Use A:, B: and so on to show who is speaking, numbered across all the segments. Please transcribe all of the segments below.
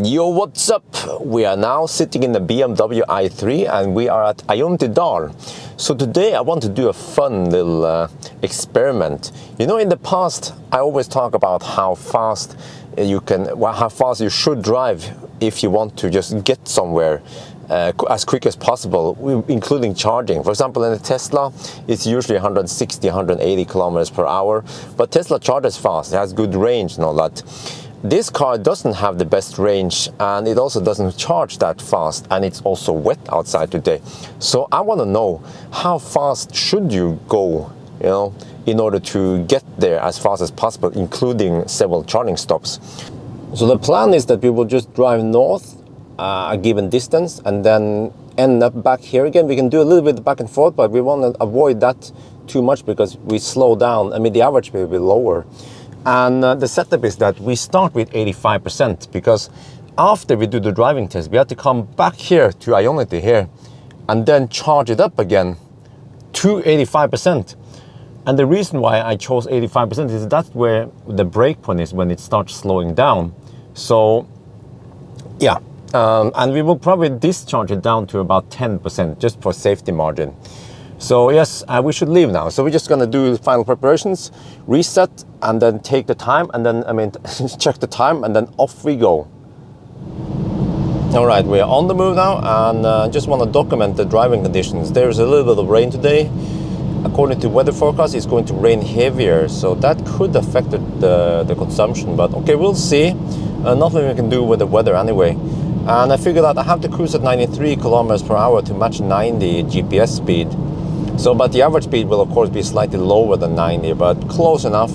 A: Yo, what's up? We are now sitting in the BMW i3 and we are at Untitled. So today I want to do a fun little experiment. You know, in the past I always talk about how fast you should drive if you want to just get somewhere as quick as possible, including charging. For example, in a Tesla, it's usually 160, 180 kilometers per hour, but Tesla charges fast, it has good range and all that. This car doesn't have the best range and it also doesn't charge that fast, and it's also wet outside today. So I want to know, how fast should you go, in order to get there as fast as possible, including several charging stops. So the plan is that we will just drive north a given distance and then end up back here again. We can do a little bit back and forth, but we want to avoid that too much because we slow down. I mean, the average will be lower. And the setup is that we start with 85%, because after we do the driving test, we have to come back here to Ionity here and then charge it up again to 85%. And the reason why I chose 85% is that's where the brake point is when it starts slowing down. So yeah, and we will probably discharge it down to about 10% just for safety margin. So yes, we should leave now. So we're just gonna do the final preparations, reset, and then take the time, and then, check the time, and then off we go. All right, we're on the move now, and just want to document the driving conditions. There's a little bit of rain today. According to weather forecast, it's going to rain heavier, so that could affect the consumption, but okay, we'll see. Nothing we can do with the weather anyway. And I figured out I have to cruise at 93 kilometers per hour to match 90 GPS speed. So, but the average speed will of course be slightly lower than 90, but close enough.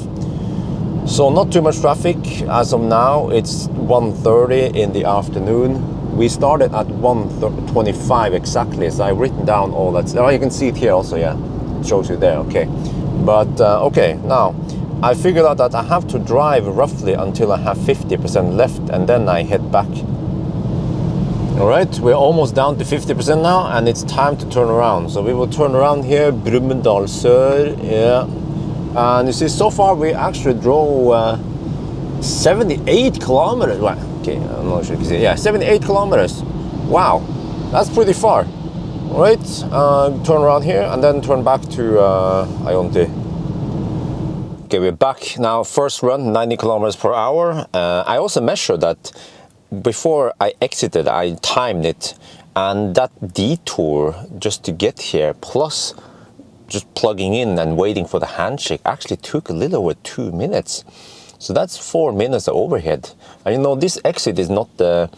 A: So not too much traffic as of now. It's 1:30 in the afternoon. We started at 1:25 exactly, so I've written down all that. Oh, you can see it here also, yeah. It shows you there, okay. But okay, now I figured out that I have to drive roughly until I have 50% left, and then I head back. All right, we're almost down to 50% now, and it's time to turn around. So we will turn around here, Brumunddal Sør, yeah. And you see, so far we actually drove 78 kilometers. Well, okay, I'm not sure if you see. Yeah, 78 kilometers. Wow, that's pretty far. All right, turn around here and then turn back to Ionity. Okay, we're back now. First run, 90 kilometers per hour. I also measured that. Before I exited, I timed it, and that detour just to get here, plus just plugging in and waiting for the handshake, actually took a little over 2 minutes. So that's 4 minutes of overhead. And this exit is not the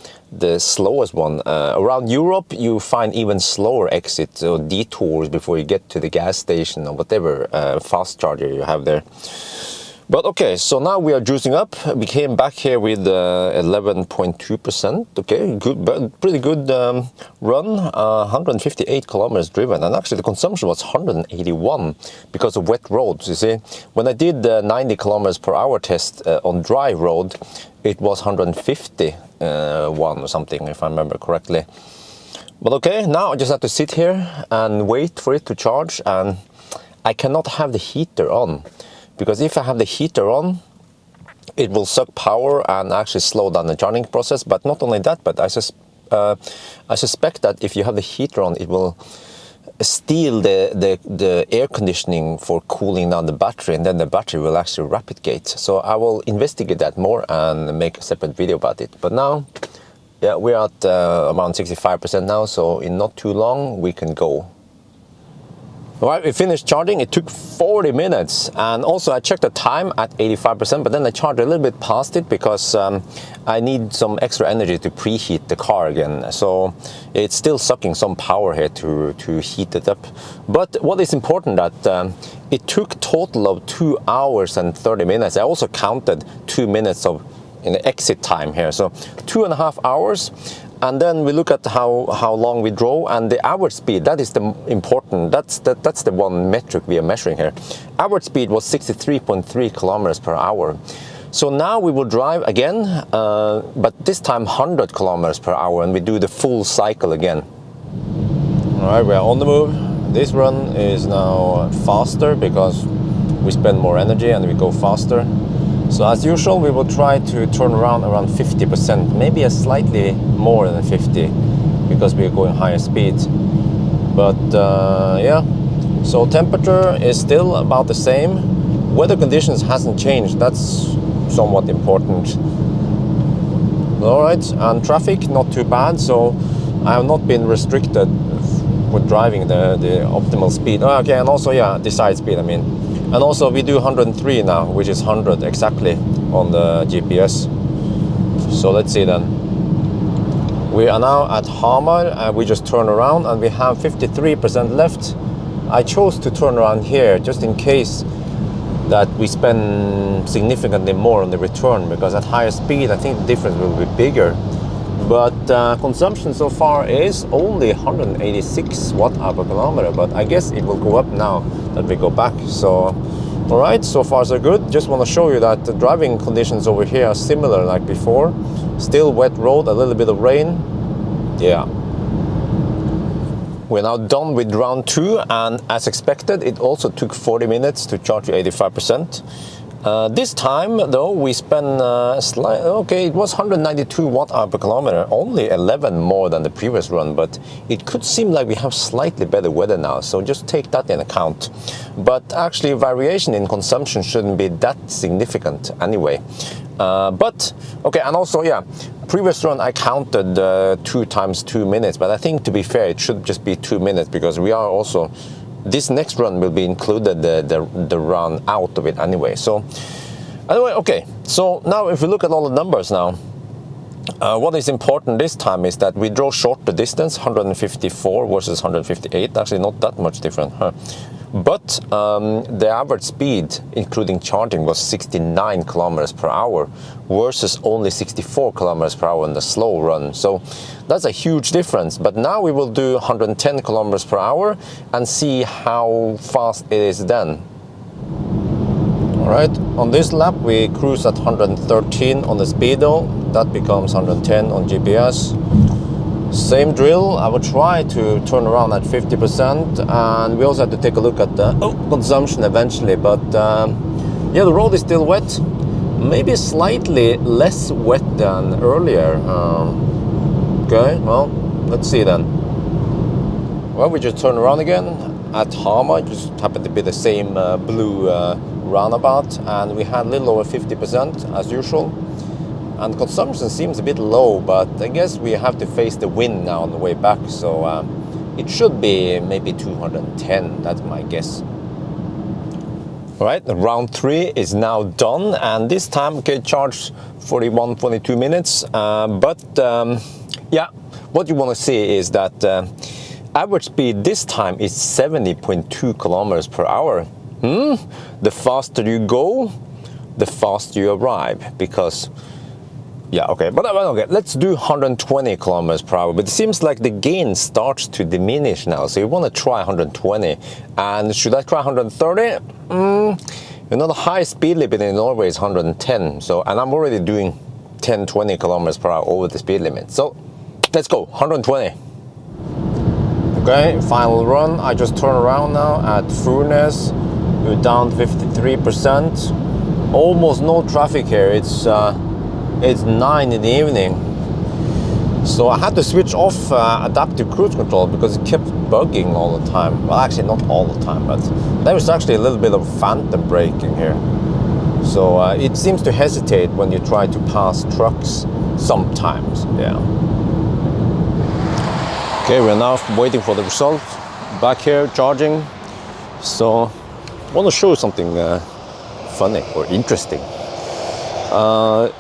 A: slowest one. Around Europe, you find even slower exits or detours before you get to the gas station or whatever fast charger you have there. But okay, so now we are juicing up. We came back here with 11.2%. Okay, good, pretty good run. 158 kilometers driven, and actually the consumption was 181 because of wet roads. You see, when I did the 90 kilometers per hour test on dry road, it was 151 or something, if I remember correctly. But okay, now I just have to sit here and wait for it to charge, and I cannot have the heater on. Because if I have the heater on, it will suck power and actually slow down the charging process. But not only that, but I suspect that if you have the heater on, it will steal the air conditioning for cooling down the battery, and then the battery will actually rapid gate. So I will investigate that more and make a separate video about it. But now, yeah, we're at around 65% now, so in not too long we can go. All right, we finished charging. It took 40 minutes, and also I checked the time at 85%, but then I charged a little bit past it because I need some extra energy to preheat the car again. So it's still sucking some power here to heat it up. But what is important that it took total of 2 hours and 30 minutes. I also counted 2 minutes of exit time here, so 2.5 hours. And then we look at how long we drove, and the average speed, that is the important, that's the one metric we are measuring here. Average speed was 63.3 kilometers per hour. So now we will drive again, but this time 100 kilometers per hour, and we do the full cycle again. All right, we're on the move. This run is now faster because we spend more energy and we go faster. So as usual, we will try to turn around 50%, maybe a slightly more than 50, because we are going higher speed. But yeah, so temperature is still about the same. Weather conditions hasn't changed. That's somewhat important. All right, and traffic not too bad. So I have not been restricted with driving the optimal speed. Oh, okay, and also yeah, the side speed. I mean, and also we do 103 now, which is 100 exactly on the GPS. So let's see then. We are now at Hamar, and we just turn around and we have 53% left. I chose to turn around here just in case that we spend significantly more on the return, because at higher speed I think the difference will be bigger. But consumption so far is only 186 watt-hour per kilometer, but I guess it will go up now that we go back. So all right, so far so good. Just want to show you that the driving conditions over here are similar like before. Still wet road, a little bit of rain. Yeah. We're now done with round 2, and as expected, it also took 40 minutes to charge to 85%. This time, though, we spent okay, it was 192 watt-hour per kilometer, only 11 more than the previous run, but it could seem like we have slightly better weather now, so just take that in account. But actually, variation in consumption shouldn't be that significant anyway. But okay, and also yeah, previous run I counted 2 times 2 minutes, but I think to be fair it should just be 2 minutes, because we are also, this next run will be included the run out of it anyway. So anyway, okay, so now if we look at all the numbers now, what is important this time is that we draw short the distance, 154 versus 158, actually not that much different, huh? But the average speed, including charging, was 69 kilometers per hour versus only 64 kilometers per hour in the slow run. So that's a huge difference. But now we will do 110 kilometers per hour and see how fast it is then. All right, on this lap we cruise at 113 on the speedo. That becomes 110 on GPS. Same drill, I will try to turn around at 50%, and we also have to take a look at the consumption eventually. But yeah, the road is still wet, maybe slightly less wet than earlier. Okay, well, let's see then. Well, we just turn around again at Hamar, just happened to be the same blue roundabout, and we had a little over 50% as usual. And consumption seems a bit low, but I guess we have to face the wind now on the way back, so it should be maybe 210, that's my guess. All right, round 3 is now done, and this time, okay, charged 42 minutes, but yeah, what you want to see is that average speed this time is 70.2 kilometers per hour. The faster you go, the faster you arrive, because yeah, okay, but okay, let's do 120 kilometers per hour, but it seems like the gain starts to diminish now, so you want to try 120, and should I try 130? You know, the high speed limit in Norway is 110, so, and I'm already doing 10-20 kilometers per hour over the speed limit, so let's go, 120. Okay, final run, I just turn around now at Furnes, we're down 53%, almost no traffic here, it's 9 in the evening, so I had to switch off adaptive cruise control because it kept bugging all the time. Well, actually not all the time, but there was actually a little bit of phantom braking here, so it seems to hesitate when you try to pass trucks sometimes. Yeah. Okay, we're now waiting for the result. Back here charging, so I want to show you something funny or interesting.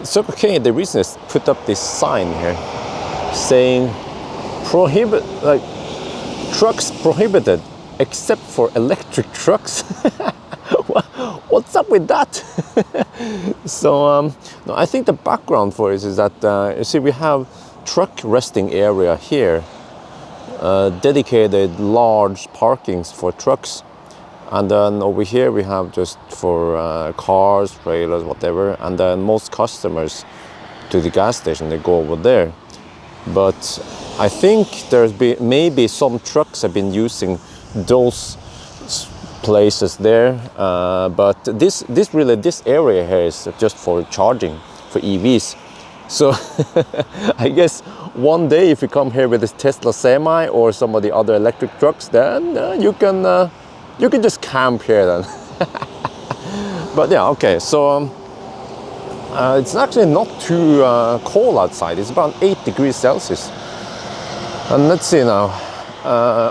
A: Circle K, the reason is put up this sign here saying trucks prohibited except for electric trucks. What's up with that? So no, I think the background for it is that you see we have truck resting area here, dedicated large parkings for trucks. And then over here we have just for cars, trailers, whatever. And then most customers to the gas station, they go over there. But I think maybe some trucks have been using those places there, but this area here is just for charging for EVs. So I guess one day if you come here with this Tesla Semi or some of the other electric trucks, then you can just camp here then. But yeah, okay, so it's actually not too cold outside. It's about 8 degrees Celsius. And let's see now.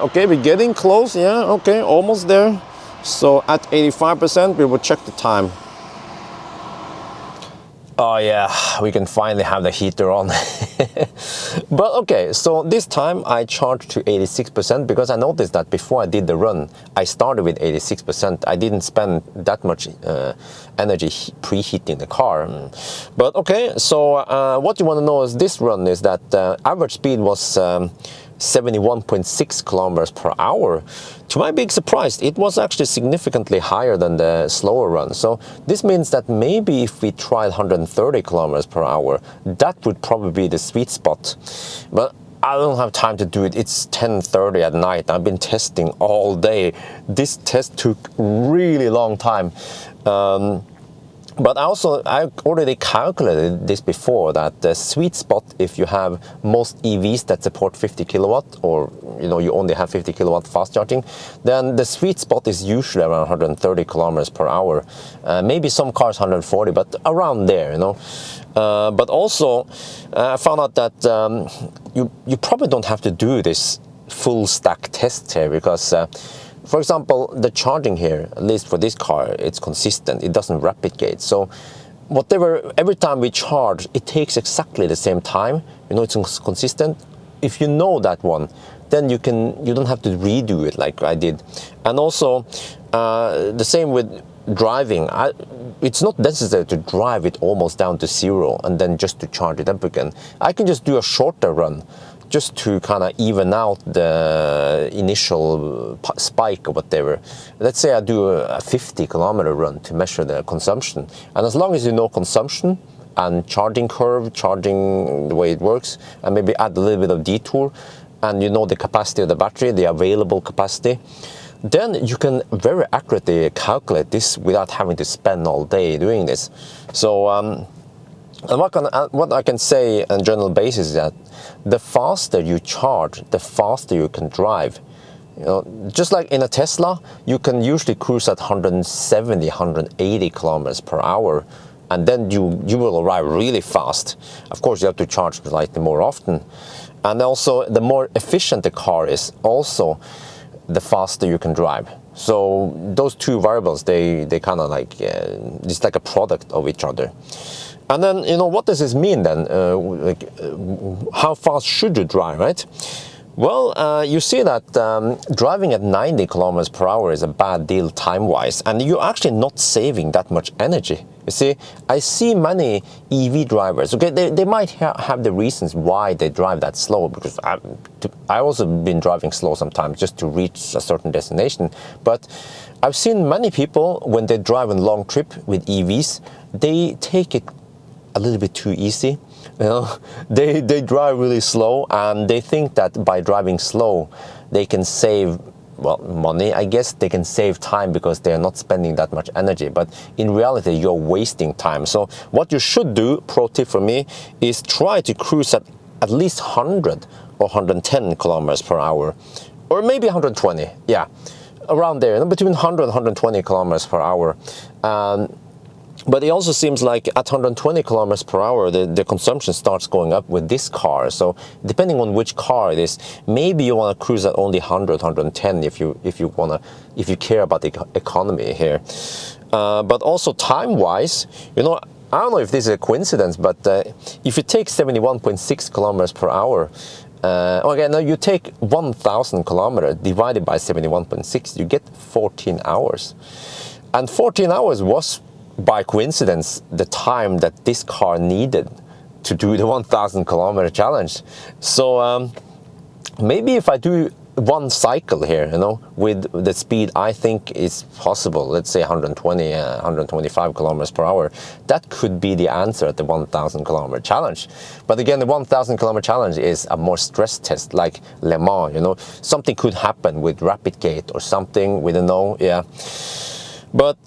A: Okay, we're getting close. Yeah, okay, almost there. So at 85%, we will check the time. Oh yeah, we can finally have the heater on. But okay, so this time I charged to 86% because I noticed that before I did the run, I started with 86%. I didn't spend that much energy preheating the car. But okay, so what you want to know is this run is that average speed was 71.6 kilometers per hour. To my big surprise, it was actually significantly higher than the slower run. So this means that maybe if we tried 130 kilometers per hour, that would probably be the sweet spot. But I don't have time to do it. It's 10:30 at night. I've been testing all day. This test took really long time. But I already calculated this before, that the sweet spot, if you have most EVs that support 50 kilowatt, or you only have 50 kilowatt fast charging, then the sweet spot is usually around 130 kilometers per hour. Maybe some cars 140, but around there, But also, I found out that you probably don't have to do this full stack test here because. For example, the charging here, at least for this car, it's consistent. It doesn't replicate. So every time we charge, it takes exactly the same time. It's consistent. If you know that one, then you don't have to redo it like I did. And also, the same with driving. It's not necessary to drive it almost down to zero and then just to charge it up again. I can just do a shorter run, just to kind of even out the initial spike or whatever. Let's say I do a 50-kilometer run to measure the consumption. And as long as you know consumption and charging curve, charging the way it works, and maybe add a little bit of detour, and you know the capacity of the battery, the available capacity, then you can very accurately calculate this without having to spend all day doing this. So, and what I can say on a general basis is that the faster you charge, the faster you can drive. Just like in a Tesla, you can usually cruise at 170, 180 kilometers per hour, and then you will arrive really fast. Of course, you have to charge slightly more often. And also, the more efficient the car is, also the faster you can drive. So those two variables, they kind of like, it's like a product of each other. And then, what does this mean then? How fast should you drive, right? Well, you see that driving at 90 kilometers per hour is a bad deal time-wise, and you're actually not saving that much energy. You see, I see many EV drivers, okay, they might have the reasons why they drive that slow, because I also been driving slow sometimes just to reach a certain destination. But I've seen many people, when they drive a long trip with EVs, they take it a little bit too easy. They drive really slow, and they think that by driving slow they can save money. I guess they can save time because they are not spending that much energy, but in reality you're wasting time. So what you should do, pro tip for me, is try to cruise at least 100 or 110 kilometers per hour, or maybe 120, yeah, around there, between 100 and 120 kilometers per hour. But it also seems like at 120 kilometers per hour, the consumption starts going up with this car. So depending on which car it is, maybe you want to cruise at only 100, 110 if you care about the economy here. But also time-wise, I don't know if this is a coincidence, but if you take 71.6 kilometers per hour, okay, now you take 1,000 kilometers divided by 71.6, you get 14 hours. And 14 hours was, by coincidence, the time that this car needed to do the 1,000 kilometer challenge. So maybe if I do one cycle here, you know, with the speed I think is possible, let's say 120, 125 kilometers per hour, that could be the answer at the 1,000 kilometer challenge. But again, the 1,000 kilometer challenge is a more stress test, like Le Mans, you know, something could happen with Rapid Gate or something, we don't know, yeah. But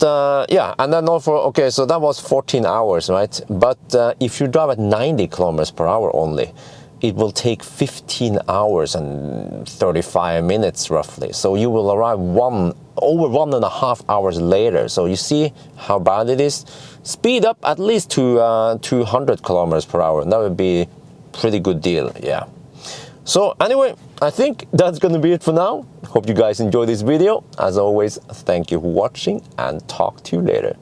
A: yeah, and then also, okay, so that was 14 hours, right? But if you drive at 90 kilometers per hour only, it will take 15 hours and 35 minutes roughly. So you will arrive over 1.5 hours later. So you see how bad it is. Speed up at least to 200 kilometers per hour. That would be a pretty good deal, yeah. So anyway, I think that's gonna be it for now. Hope you guys enjoyed this video. As always, thank you for watching and talk to you later.